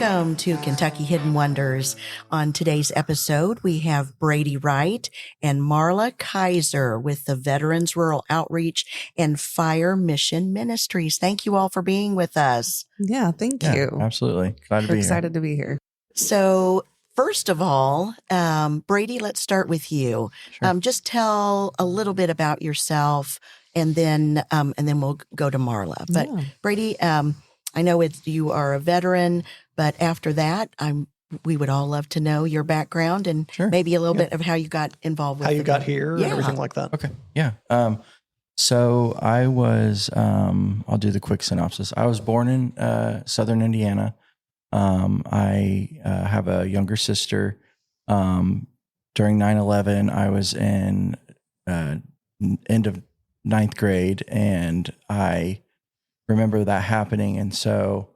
Welcome to Kentucky Hidden Wonders. On today's episode, we have Brady Wright and Marla Kaiser with the Veterans Rural Outreach and Fire Mission Ministries. Thank you all for being with us. Yeah, thank you. Absolutely. Glad to be Excited to be here. So, first of all, Brady, let's start with you. Sure. Just tell a little bit about yourself, and then we'll go to Marla. But Yeah. Brady, I know you are a veteran, but after that, we would all love to know your background and maybe a little bit of how you got involved with how you got here and everything like that. Okay. Yeah. So I was, I'll do the quick synopsis. I was born in Southern Indiana. I have a younger sister. During 9/11, I was in end of ninth grade, and I remember that happening. And so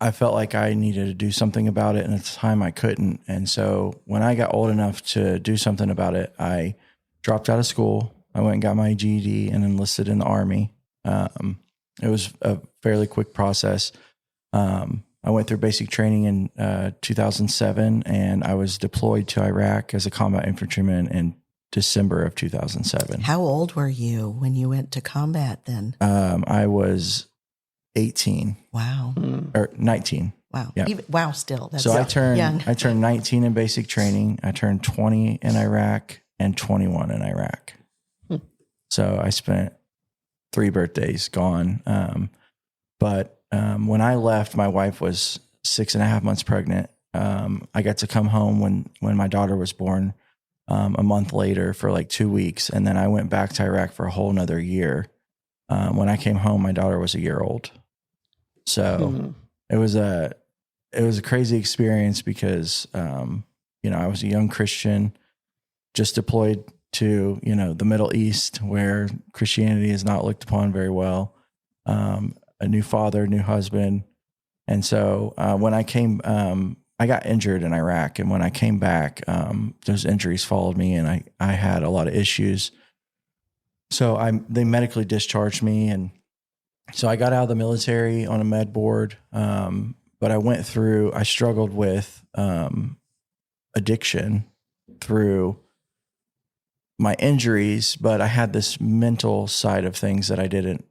I felt like I needed to do something about it. And at the time I couldn't. And so when I got old enough to do something about it, I dropped out of school. I went and got my GED and enlisted in the Army. It was a fairly quick process. I went through basic training in 2007, and I was deployed to Iraq as a combat infantryman in December of 2007. How old were you when you went to combat then? I was 18. Wow. Or 19. Wow. Yeah. Wow, still. That's So I young. turned 19 in basic training. I turned 20 in Iraq and 21 in Iraq. So I spent 3 birthdays gone. But when I left, my wife was 6.5 months pregnant. I got to come home when my daughter was born. A month later for like 2 weeks. And then I went back to Iraq for a whole nother year. When I came home, my daughter was a year old. So it was a crazy experience because, I was a young Christian, just deployed to, the Middle East where Christianity is not looked upon very well. A new father, new husband. And so when I came, I got injured in Iraq, and when I came back, those injuries followed me, and I had a lot of issues. So they medically discharged me, and so I got out of the military on a med board. But I struggled with addiction through my injuries, but I had this mental side of things that I didn't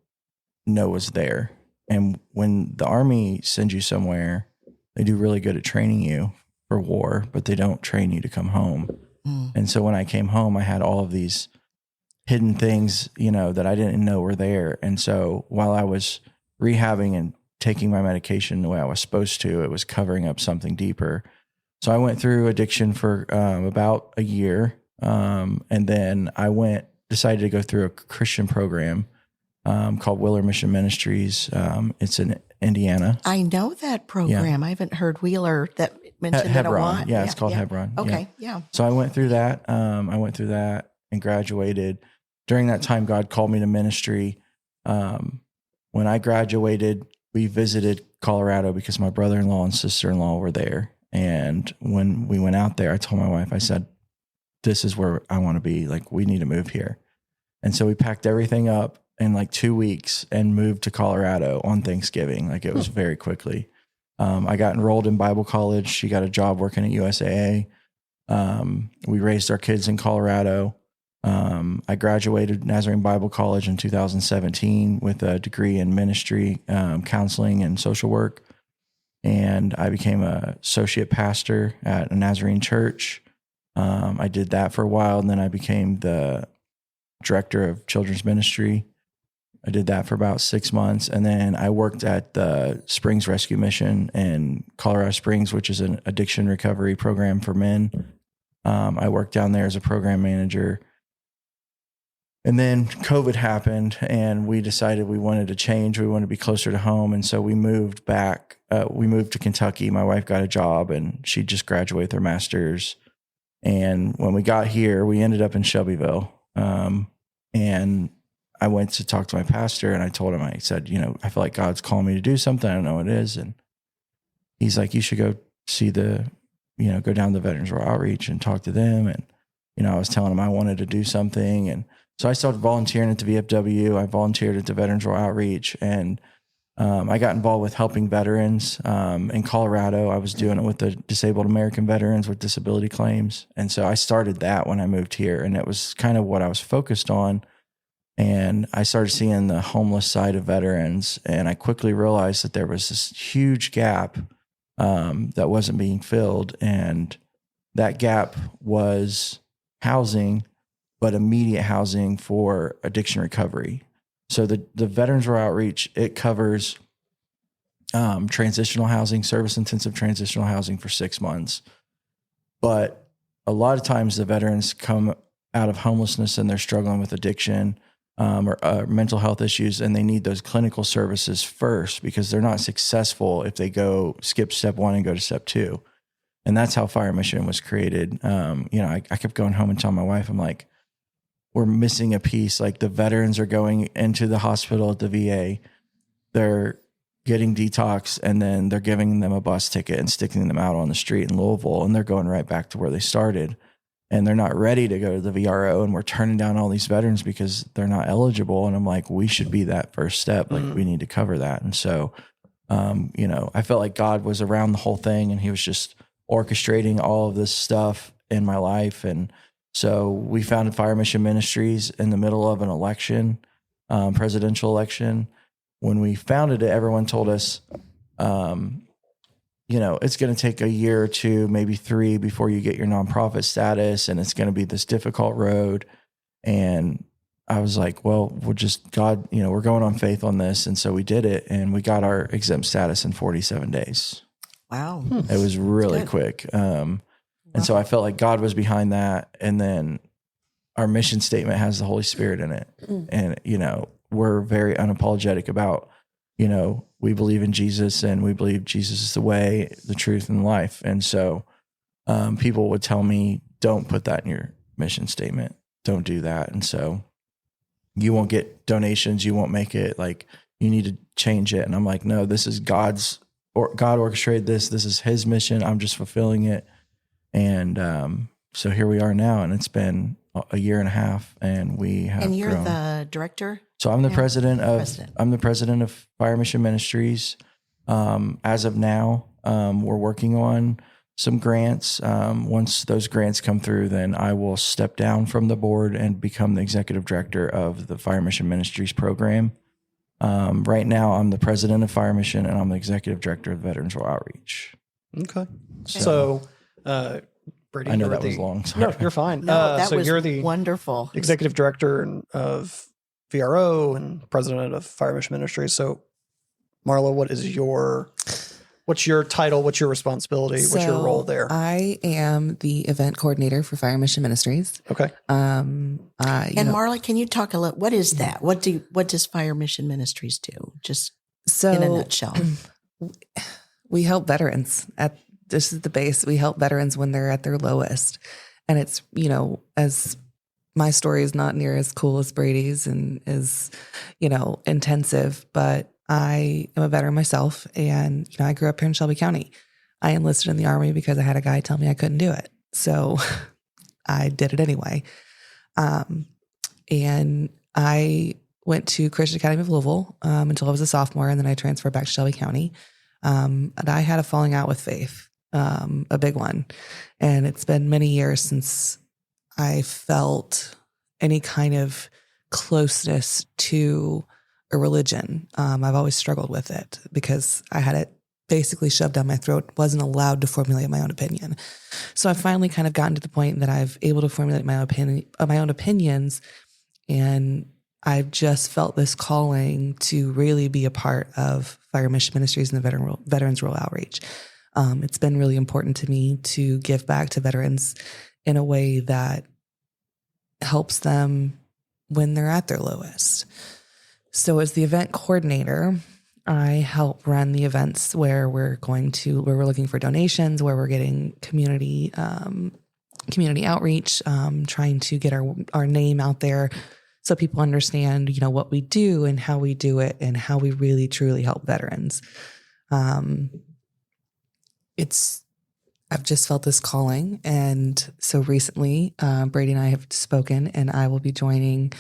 know was there. And when the Army sends you somewhere, they do really good at training you for war, but they don't train you to come home. And so when I came home, I had all of these hidden things, that I didn't know were there. And so while I was rehabbing and taking my medication the way I was supposed to, it was covering up something deeper. So I went through addiction for about a year. And then I decided to go through a Christian program called Fire Mission Ministries. It's in Indiana. I know that program. Yeah. I haven't heard Wheeler that mentioned it a lot. Yeah, it's called Hebron. Okay, yeah. So I went through that. And graduated. During that time, God called me to ministry. When I graduated, we visited Colorado because my brother-in-law and sister-in-law were there. And when we went out there, I told my wife, I said, this is where I want to be. Like, we need to move here. And so we packed everything up in like 2 weeks and moved to Colorado on Thanksgiving. Like, it was very quickly. I got enrolled in Bible college. She got a job working at USAA. We raised our kids in Colorado. I graduated Nazarene Bible College in 2017 with a degree in ministry, counseling, and social work. And I became an associate pastor at a Nazarene church. I did that for a while, and then I became the director of children's ministry. I did that for about 6 months. And then I worked at the Springs Rescue Mission in Colorado Springs, which is an addiction recovery program for men. I worked down there as a program manager. And then COVID happened, and we decided we wanted to change. We wanted to be closer to home. And so we moved back. We moved to Kentucky. My wife got a job, and she just graduated with her master's. And when we got here, we ended up in Shelbyville. And I went to talk to my pastor, and I told him, I said, I feel like God's calling me to do something. I don't know what it is. And he's like, you should go see go down to the Veterans Rural Outreach and talk to them. And, I was telling him I wanted to do something. And so I started volunteering at the VFW. I volunteered at the Veterans Rural Outreach. And I got involved with helping veterans in Colorado. I was doing it with the disabled American veterans with disability claims. And so I started that when I moved here, and it was kind of what I was focused on. And I started seeing the homeless side of veterans, and I quickly realized that there was this huge gap that wasn't being filled. And that gap was housing, but immediate housing for addiction recovery. So the Veterans Rural Outreach, it covers transitional housing, service-intensive transitional housing for 6 months. But a lot of times the veterans come out of homelessness and they're struggling with addiction or mental health issues, and they need those clinical services first because they're not successful if they skip step 1 and go to step 2. And that's how Fire Mission was created. I kept going home and telling my wife, I'm like, we're missing a piece. Like, the veterans are going into the hospital at the VA. They're getting detox, and then they're giving them a bus ticket and sticking them out on the street in Louisville, and they're going right back to where they started. And they're not ready to go to the VRO, and we're turning down all these veterans because they're not eligible. And I'm like, we should be that first step. Like, we need to cover that. And so, I felt like God was around the whole thing, and he was just orchestrating all of this stuff in my life. And so we founded Fire Mission Ministries in the middle of an election, presidential election. When we founded it, everyone told us, it's going to take a year or 2, maybe 3 before you get your nonprofit status. And it's going to be this difficult road. And I was like, well, we're going on faith on this. And so we did it, and we got our exempt status in 47 days. Wow. It was really quick. And so I felt like God was behind that. And then our mission statement has the Holy Spirit in it. And, we're very unapologetic about, we believe in Jesus, and we believe Jesus is the way, the truth, and the life. And so people would tell me, don't put that in your mission statement. Don't do that. And so you won't get donations. You won't make it. Like, you need to change it. And I'm like, no, this is God orchestrated this. This is his mission. I'm just fulfilling it. And so here we are now, and it's been a year and a half, and we have And you're grown. the director? So I'm the president of Fire Mission Ministries. As of now, we're working on some grants. Once those grants come through, then I will step down from the board and become the executive director of the Fire Mission Ministries program. Right now, I'm the president of Fire Mission, and I'm the executive director of Veterans Rural Outreach. Okay. So Brady, I know that was long. Sorry. No, you're fine. No, that was you're the wonderful. executive director of VRO and president of Fire Mission Ministries. So, Marla, what's your title? What's your responsibility? What's your role there? I am the event coordinator for Fire Mission Ministries. Okay. Marla, can you talk a little? What is that? What does Fire Mission Ministries do? Just in a nutshell. We help veterans this is the base. We help veterans when they're at their lowest. And it's, as my story is not near as cool as Brady's and is, intensive, but I am a veteran myself. And, I grew up here in Shelby County. I enlisted in the Army because I had a guy tell me I couldn't do it. So I did it anyway. And I went to Christian Academy of Louisville until I was a sophomore, and then I transferred back to Shelby County. And I had a falling out with faith, a big one. And it's been many years since I felt any kind of closeness to a religion. I've always struggled with it because I had it basically shoved down my throat, wasn't allowed to formulate my own opinion. So I've finally kind of gotten to the point that I've able to formulate my own opinions, and I've just felt this calling to really be a part of Fire Mission Ministries and the Veterans Rural Outreach. It's been really important to me to give back to veterans in a way that helps them when they're at their lowest. So as the event coordinator, I help run the events where we're looking for donations, where we're getting community outreach, trying to get our name out there so people understand, what we do and how we do it and how we really truly help veterans. I've just felt this calling. And so recently, Brady and I have spoken, and I will be joining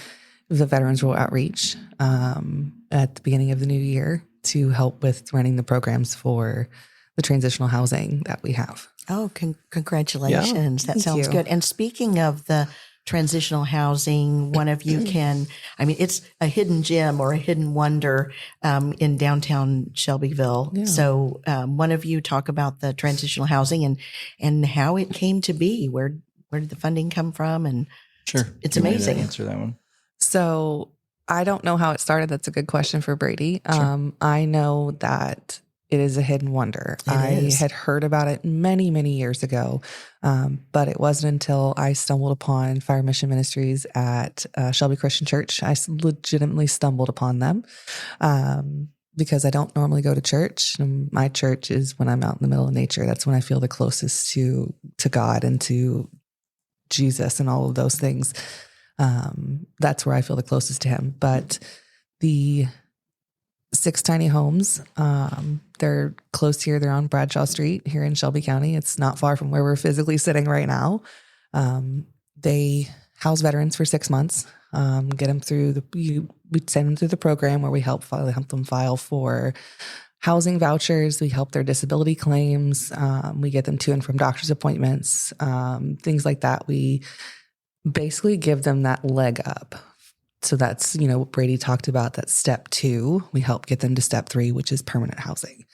the Veterans Rural Outreach at the beginning of the new year to help with running the programs for the transitional housing that we have. Oh, congratulations. That Thank sounds you. good. And speaking of the transitional housing, one of you it's a hidden gem or a hidden wonder in downtown Shelbyville. Yeah. So one of you talk about the transitional housing and how it came to be. Where did the funding come from? And Sure. it's You want me to amazing. answer that one. So I don't know how it started. That's a good question for Brady. Sure. I know that it is a hidden wonder. I is. had heard about it many, many years ago, but it wasn't until I stumbled upon Fire Mission Ministries at Shelby Christian Church. I legitimately stumbled upon them because I don't normally go to church. My church is when I'm out in the middle of nature. That's when I feel the closest to God and to Jesus and all of those things. That's where I feel the closest to him. But the 6 tiny homes, they're close here. They're on Bradshaw Street here in Shelby County. It's not far from where we're physically sitting right now. They house veterans for 6 months, get them through we send them through the program where we help them file for housing vouchers. We help their disability claims. We get them to and from doctor's appointments, things like that. We basically give them that leg up. So that's, what Brady talked about, that step 2. We help get them to step 3, which is permanent housing,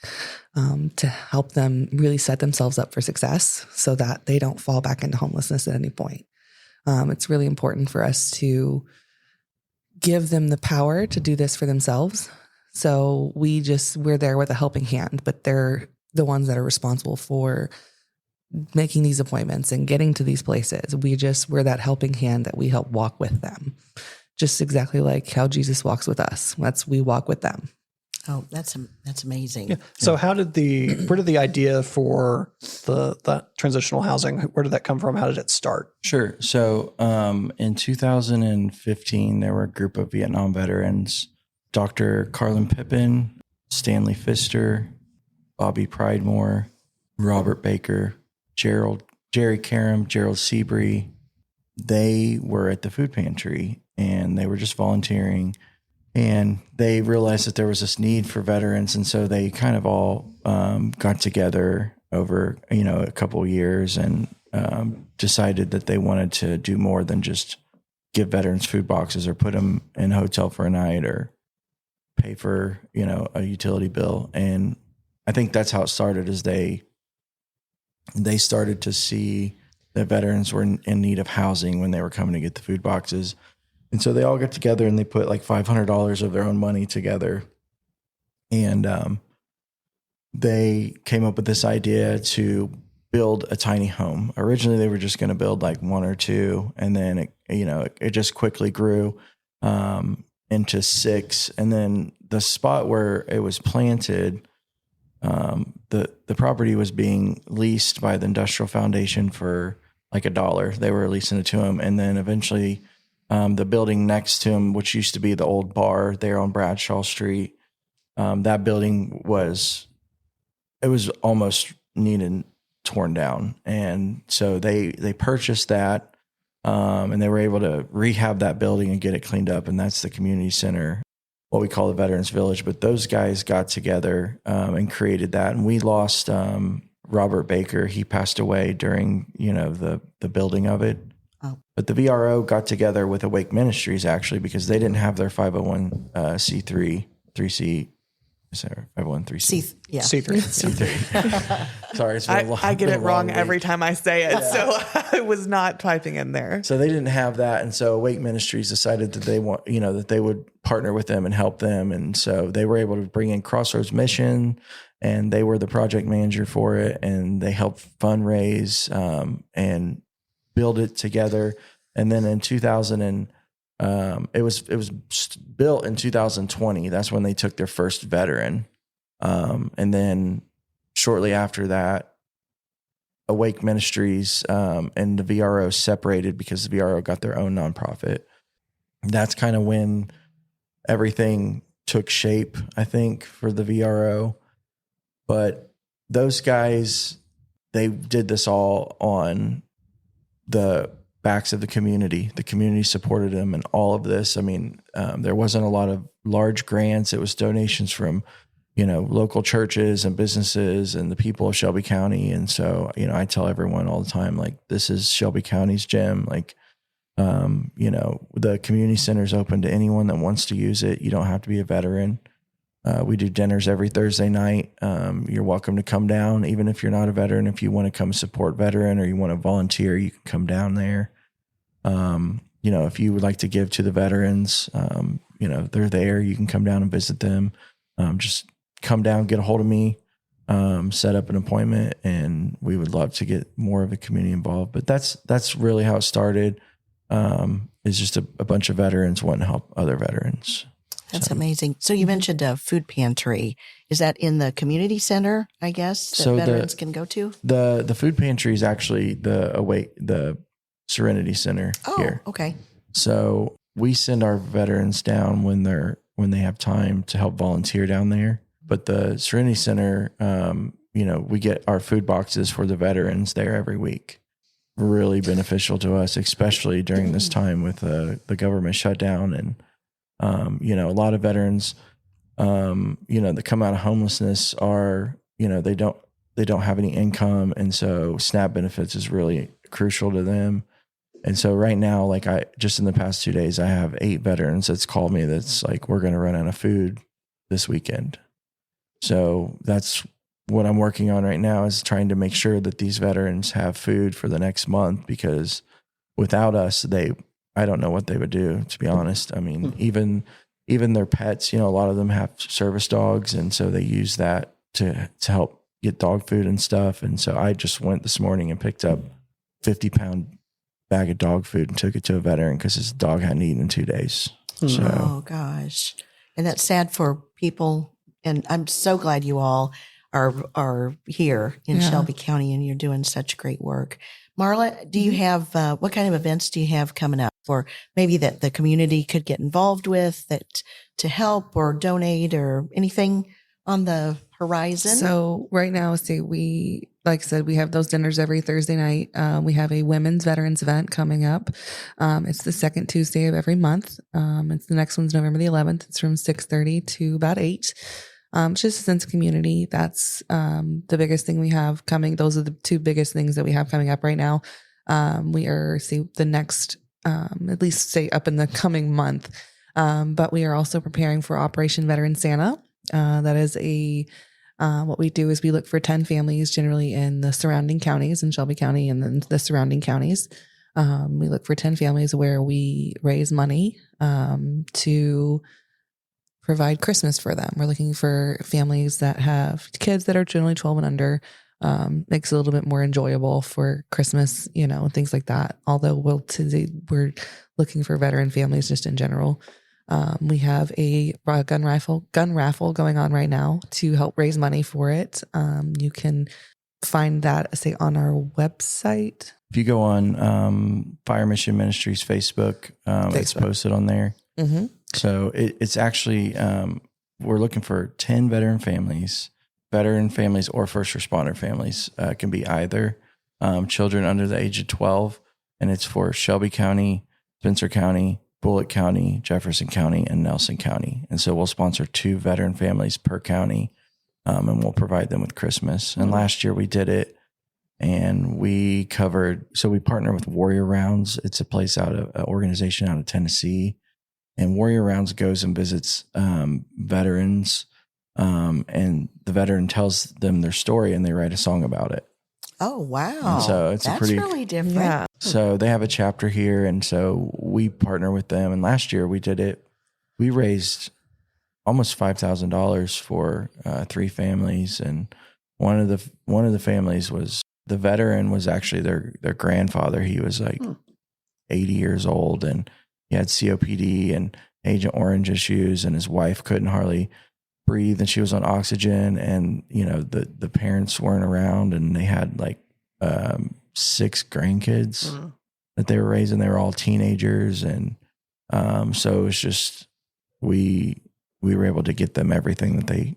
to help them really set themselves up for success so that they don't fall back into homelessness at any point. It's really important for us to give them the power to do this for themselves. So we're there with a helping hand, but they're the ones that are responsible for making these appointments and getting to these places. We're that helping hand that we help walk with them. Just exactly like how Jesus walks with us. We walk with them. Oh, that's amazing. Yeah. So where did the idea for the transitional housing, where did that come from? How did it start? Sure. So in 2015, there were a group of Vietnam veterans, Dr. Carlin Pippin, Stanley Pfister, Bobby Pridemore, Robert Baker, Jerry Karam, Gerald Seabury. They were at the food pantry and they were just volunteering, and they realized that there was this need for veterans. And so they kind of all got together over, a couple of years and decided that they wanted to do more than just give veterans food boxes or put them in a hotel for a night or pay for, a utility bill. And I think that's how it started, is they started to see that veterans were in need of housing when they were coming to get the food boxes. And so they all got together and they put like $500 of their own money together. And they came up with this idea to build a tiny home. Originally, they were just going to build like 1 or 2. And then, it just quickly grew into 6. And then the spot where it was planted, the property was being leased by the Industrial Foundation for like $1. They were leasing it to him. And then eventually the building next to him, which used to be the old bar there on Bradshaw Street, that building was almost needed torn down. And so they purchased that, and they were able to rehab that building and get it cleaned up. And that's the community center, what we call the Veterans Village. But those guys got together and created that. And we lost Robert Baker. He passed away during, the building of it. Oh. But the VRO got together with Awake Ministries, actually, because they didn't have their 501c3, 3C. Is there 501c3? Yeah. C3. Sorry, it's I get it wrong every time I say it, so I was not typing in there. So they didn't have that, and so Awake Ministries decided that that they would partner with them and help them, and so they were able to bring in Crossroads Mission, and they were the project manager for it, and they helped fundraise and build it together. And then in it was built in 2020. That's when they took their first veteran. And then shortly after that, Awake Ministries and the VRO separated because the VRO got their own nonprofit. That's kind of when everything took shape, I think, for the VRO. But those guys, they did this all on the backs of the community. The community supported them in all of this. I mean, there wasn't a lot of large grants. It was donations from local churches and businesses and the people of Shelby County. And so, I tell everyone all the time, like, this is Shelby County's gym. Like, the community center is open to anyone that wants to use it. You don't have to be a veteran. We do dinners every Thursday night. You're welcome to come down, even if you're not a veteran. If you want to come support veteran or you want to volunteer, you can come down there. If you would like to give to the veterans, they're there. You can come down and visit them. Just come down, get a hold of me, set up an appointment, and we would love to get more of the community involved. But that's really how it started. Is just a bunch of veterans wanting to help other veterans. That's amazing. So you mentioned a food pantry. Is that in the community center, I guess, that veterans can go to? The food pantry is actually the Serenity Center here. Okay. So we send our veterans down when they have time to help volunteer down there. But the Serenity Center, we get our food boxes for the veterans there every week. Really beneficial to us, especially during this time with the government shutdown. And, a lot of veterans, that come out of homelessness are, they don't have any income. And so SNAP benefits is really crucial to them. And so right now, like just in the past 2 days, I have 8 veterans that's called me that's like, we're going to run out of food this weekend. So that's what I'm working on right now, is trying to make sure that these veterans have food for the next month, because without us, I don't know what they would do, to be honest. I mean, even their pets, a lot of them have service dogs. And so they use that to help get dog food and stuff. And so I just went this morning and picked up 50-pound bag of dog food and took it to a veteran because his dog hadn't eaten in 2 days. So, oh gosh. And that's sad for people. And I'm so glad you all are here in Shelby County and you're doing such great work. Marla, do you have, what kind of events do you have coming up for maybe that the community could get involved with, that to help or donate or anything on the horizon? So right now, like I said, we have those dinners every Thursday night. We have a women's veterans event coming up. It's the second Tuesday of every month. It's the next one's November the 11th. It's from 6:30 to about 8. Just a sense of community. That's the biggest thing we have coming. Those are the 2 biggest things that we have coming up right now. We are the next, at least say up in the coming month. But we are also preparing for Operation Veteran Santa. That is what we do is we look for 10 families generally in the surrounding counties, in Shelby County and then the surrounding counties. We look for 10 families where we raise money to provide Christmas for them. We're looking for families that have kids that are generally 12 and under. Makes it a little bit more enjoyable for Christmas, things like that. Although we're looking for veteran families just in general. We have a gun raffle going on right now to help raise money for it. You can find that, say, on our website. If you go on Fire Mission Ministries Facebook, it's posted on there. Mm-hmm. So it's actually, we're looking for 10 veteran families or first responder families. Can be either children under the age of 12, and it's for Shelby County, Spencer County, Bullitt County, Jefferson County, and Nelson County. And so we'll sponsor 2 veteran families per county, and we'll provide them with Christmas. And last year we did it, and we partner with Warrior Rounds. It's a place an organization out of Tennessee. And Warrior Rounds goes and visits veterans, and the veteran tells them their story, and they write a song about it. Oh, wow. And so That's really different. Yeah. So they have a chapter here, and so we partner with them. And last year we did it. We raised almost $5,000 for 3 families, and one of the families was the veteran was actually their grandfather. He was like 80 years old, and he had COPD and Agent Orange issues, and his wife couldn't hardly breathe, and she was on oxygen, and the parents weren't around, and they had like 6 grandkids that they were raising. They were all teenagers, and so it was just we were able to get them everything that they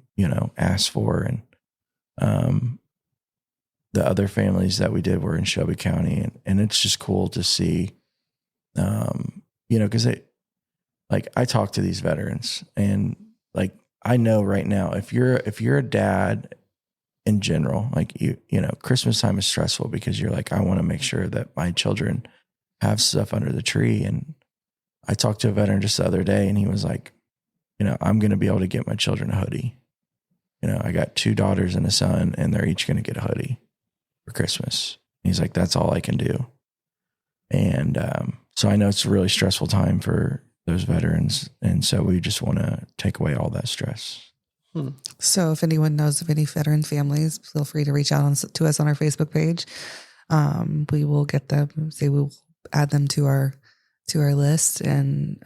asked for, and the other families that we did were in Shelby County, and it's just cool to see. Because I talk to these veterans, and like I know right now, if you're a dad in general, like you know, Christmas time is stressful because you're like, I want to make sure that my children have stuff under the tree. And I talked to a veteran just the other day and he was like, you know, I'm going to be able to get my children a hoodie. You know, I got 2 daughters and a son and they're each going to get a hoodie for Christmas. He's like, that's all I can do. And so I know it's a really stressful time for those veterans. And so we just want to take away all that stress. So if anyone knows of any veteran families, feel free to reach out to us on our Facebook page. We will get them, we'll add them to our list and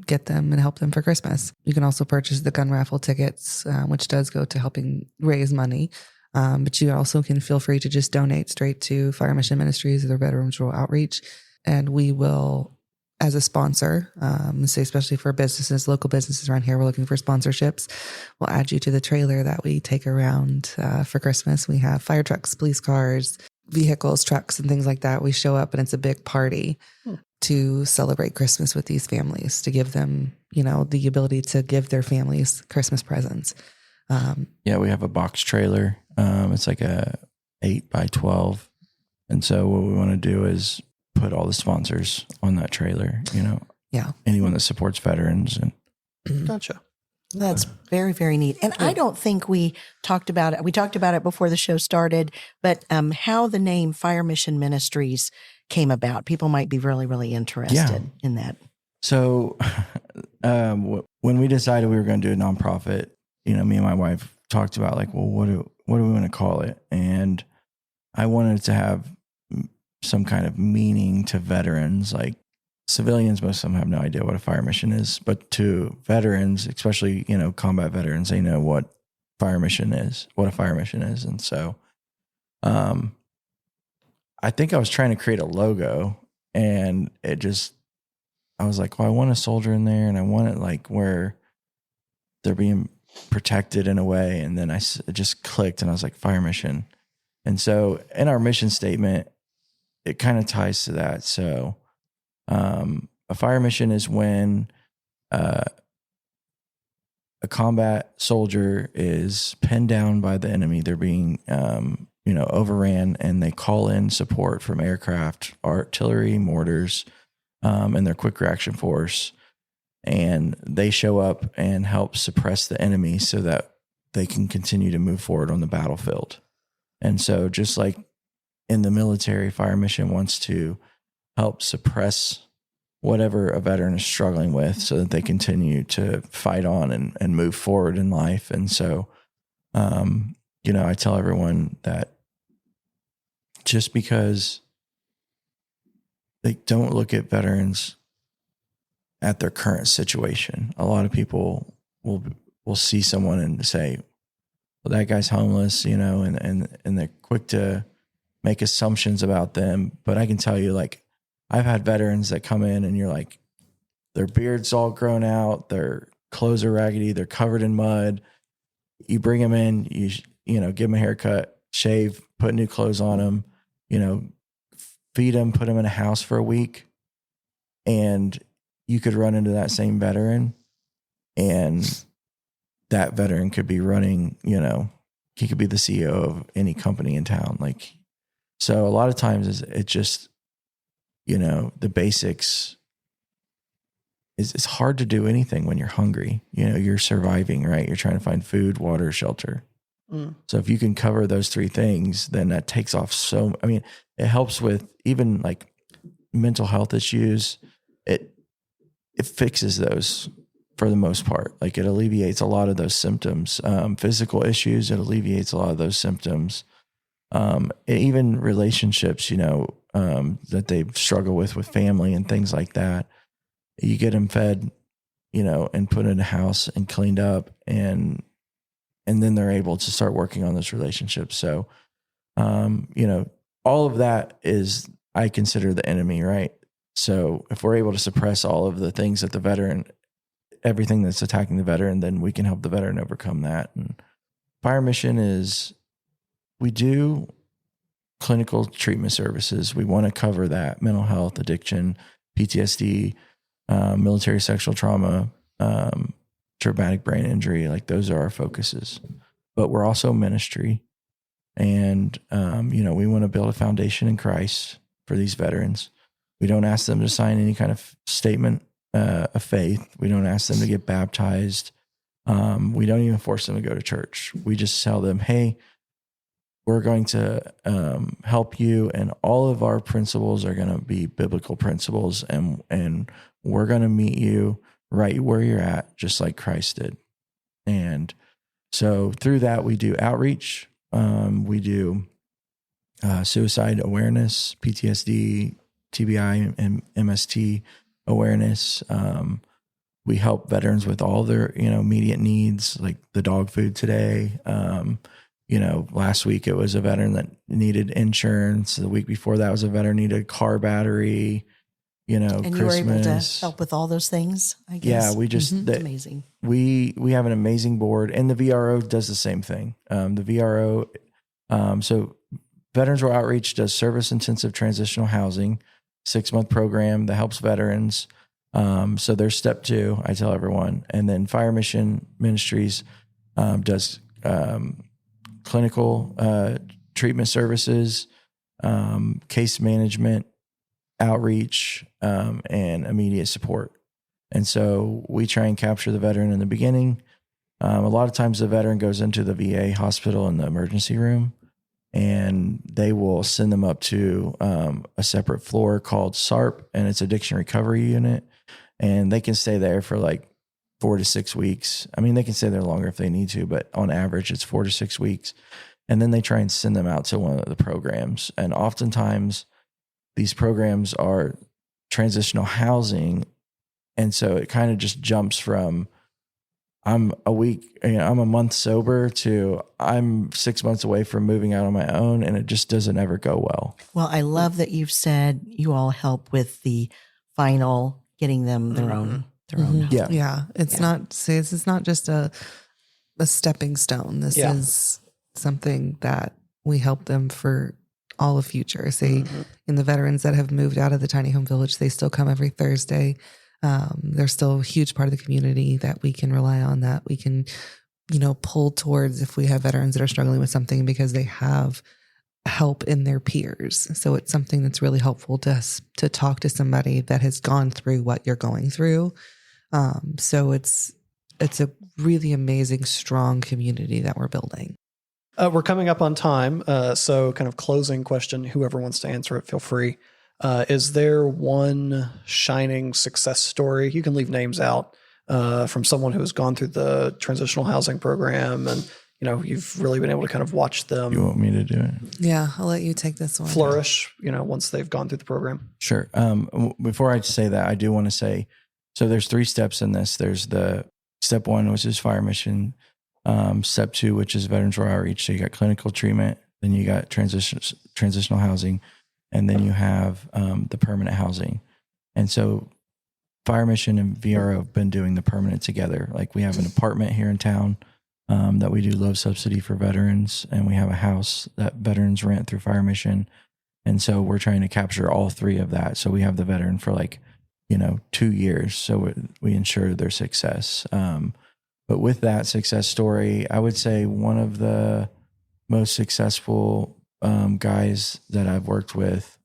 get them and help them for Christmas. You can also purchase the gun raffle tickets, which does go to helping raise money. But you also can feel free to just donate straight to Fire Mission Ministries or their Veterans Rural Outreach. And we will, as a sponsor, say especially for businesses, local businesses around here, we're looking for sponsorships. We'll add you to the trailer that we take around for Christmas. We have fire trucks, police cars, vehicles, trucks, and things like that. We show up and it's a big party to celebrate Christmas with these families, to give them, you know, the ability to give their families Christmas presents. Yeah, we have a box trailer. It's like a 8x12. And so what we want to do is put all the sponsors on that trailer, you know, anyone that supports veterans. And Gotcha. That's very, very neat. And I don't think we talked about it. We talked about it before the show started, but how the name Fire Mission Ministries came about. People might be really, really interested in that. So when we decided we were going to do a nonprofit, you know, me and my wife talked about like, well, what do we want to call it? And I wanted to have some kind of meaning to veterans. Like civilians, most of them have no idea what a fire mission is, but to veterans, especially, you know, combat veterans, they know what a fire mission is. And so I think I was trying to create a logo and I was like, well, I want a soldier in there and I want it like where they're being protected in a way. And then it just clicked and I was like, Fire Mission. And so in our mission statement, it kind of ties to that. So a fire mission is when a combat soldier is pinned down by the enemy. They're being, overran, and they call in support from aircraft, artillery, mortars, and their quick reaction force. And they show up and help suppress the enemy so that they can continue to move forward on the battlefield. And so just like in the military, Fire Mission wants to help suppress whatever a veteran is struggling with so that they continue to fight on and move forward in life. And so, I tell everyone that just because they don't look at veterans at their current situation, a lot of people will see someone and say, well, that guy's homeless, and they're quick to make assumptions about them. But I can tell you, like, I've had veterans that come in and you're like, their beard's all grown out, their clothes are raggedy, they're covered in mud. You bring them in, you give them a haircut, shave, put new clothes on them, feed them, put them in a house for a week. And you could run into that same veteran, and that veteran could be running, he could be the CEO of any company in town. Like, so a lot of times it's just, the basics it's hard to do anything when you're hungry. You're surviving, right? You're trying to find food, water, shelter. So if you can cover those three things, then that takes off it helps with even like mental health issues. It fixes those for the most part. Like it alleviates a lot of those symptoms. Physical issues, it alleviates a lot of those symptoms. Even relationships, that they struggle with family and things like that. You get them fed, and put in a house and cleaned up, and then they're able to start working on those relationships. So, all of that is, I consider the enemy, right? So if we're able to suppress all of the things that everything that's attacking the veteran, then we can help the veteran overcome that. And Fire Mission we do clinical treatment services. We want to cover that: mental health, addiction, PTSD, military sexual trauma, traumatic brain injury. Like those are our focuses, but we're also ministry. And, we want to build a foundation in Christ for these veterans. We don't ask them to sign any kind of statement of faith. We don't ask them to get baptized. We don't even force them to go to church. We just tell them, hey, we're going to help you, and all of our principles are going to be biblical principles, and we're going to meet you right where you're at, just like Christ did. And so through that, we do outreach. We do suicide awareness, PTSD, TBI, and MST awareness. We help veterans with all their, immediate needs, like the dog food today. Last week it was a veteran that needed insurance. The week before that was a veteran needed a car battery. And Christmas. You were able to help with all those things, I guess. Yeah, we just It's amazing. We have an amazing board, and the VRO does the same thing. The VRO, so Veterans Rural Outreach does service intensive transitional housing, 6-month program that helps veterans. So there's step 2, I tell everyone. And then Fire Mission Ministries does clinical treatment services, case management, outreach, and immediate support. And so we try and capture the veteran in the beginning. A lot of times the veteran goes into the VA hospital in the emergency room, and they will send them up to a separate floor called SARP, and it's addiction recovery unit. And they can stay there for like 4 to 6 weeks. I mean, they can stay there longer if they need to, but on average it's 4 to 6 weeks. And then they try and send them out to one of the programs. And oftentimes these programs are transitional housing. And so it kind of just jumps from I'm a month sober to I'm 6 months away from moving out on my own, and it just doesn't ever go well. Well, I love that you've said you all help with the final getting them their own home. Yeah. It's not just a stepping stone. This is something that we help them for all of future. Say in the veterans that have moved out of the tiny home village, they still come every Thursday. They're still a huge part of the community that we can rely on, that we can, pull towards if we have veterans that are struggling with something, because they have help in their peers. So it's something that's really helpful to us to talk to somebody that has gone through what you're going through. So it's a really amazing, strong community that we're building. We're coming up on time. So kind of closing question, whoever wants to answer it, feel free. Is there one shining success story? You can leave names out from someone who has gone through the transitional housing program, and you've really been able to kind of watch them. You want me to do it? Yeah, I'll let you take this one. Flourish, once they've gone through the program. Sure. Before I say that, I do want to say, so there's 3 steps in this. There's the step 1, which is Fire Mission. Step 2, which is Veterans Rural Outreach. So you got clinical treatment, then you got transitional housing, and then you have the permanent housing. And so Fire Mission and VRO have been doing the permanent together. Like we have an apartment here in town that we do low subsidy for veterans, and we have a house that veterans rent through Fire Mission. And so we're trying to capture all 3 of that. So we have the veteran for 2 years. So we ensure their success. But with that success story, I would say one of the most successful guys that I've worked with,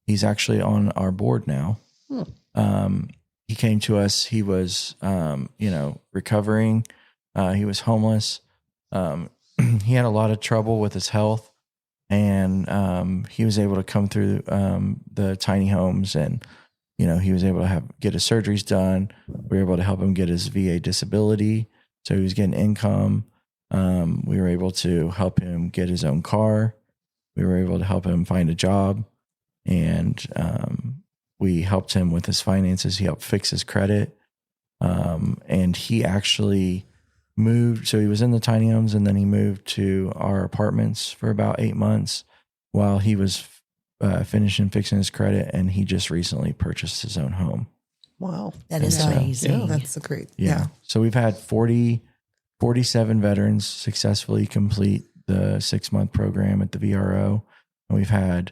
he's actually on our board now. He came to us. He was, recovering. He was homeless. He had a lot of trouble with his health, and he was able to come through the tiny homes, and he was able to get his surgeries done. We were able to help him get his VA disability, so he was getting income. We were able to help him get his own car. We were able to help him find a job, and we helped him with his finances. He helped fix his credit, and he actually moved. So he was in the tiny homes, and then he moved to our apartments for about 8 months while he was finishing fixing his credit, and he just recently purchased his own home. Wow. That is amazing. Yeah, that's a great. Yeah. So we've had 47 veterans successfully complete the 6-month program at the VRO. And we've had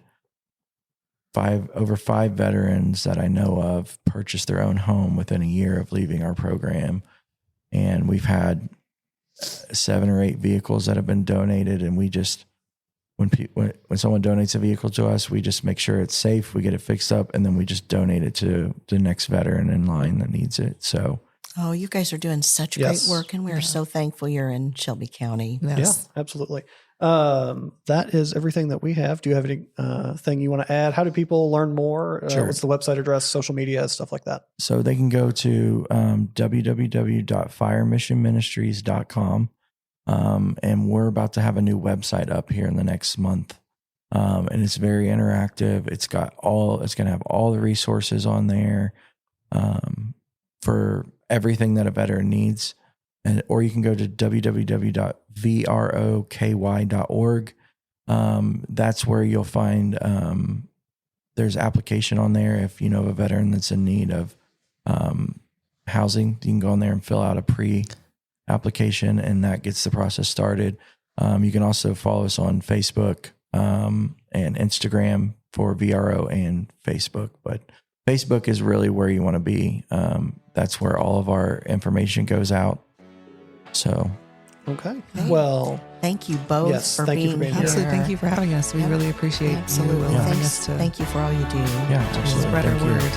over 5 veterans that I know of purchase their own home within a year of leaving our program. And we've had 7 or 8 vehicles that have been donated. And we just, when someone donates a vehicle to us, we just make sure it's safe, we get it fixed up, and then we just donate it to the next veteran in line that needs it. So, Oh, you guys are doing such great work, and we are so thankful you're in Shelby County. Yes. Yeah, absolutely. That is everything that we have. Do you have any thing you want to add? How do people learn more? Sure. What's the website address, social media, stuff like that? So they can go to www.firemissionministries.com. And we're about to have a new website up here in the next month. And it's very interactive. It's going to have all the resources on there, for everything that a veteran needs. Or you can go to www.vroky.org. That's where you'll find, there's application on there. If you know of a veteran that's in need of housing, you can go on there and fill out a pre-application, and that gets the process started. You can also follow us on Facebook and Instagram for VRO and Facebook. But Facebook is really where you want to be. That's where all of our information goes out. So, okay. Hey. Well, Thank you both Yes, for thank you being for being here. here. Absolutely. Thank you for having us. We Yep. really appreciate Absolutely. you allowing Thanks. us to Thank you for all you do. yeah, absolutely. spread our Thank you. word.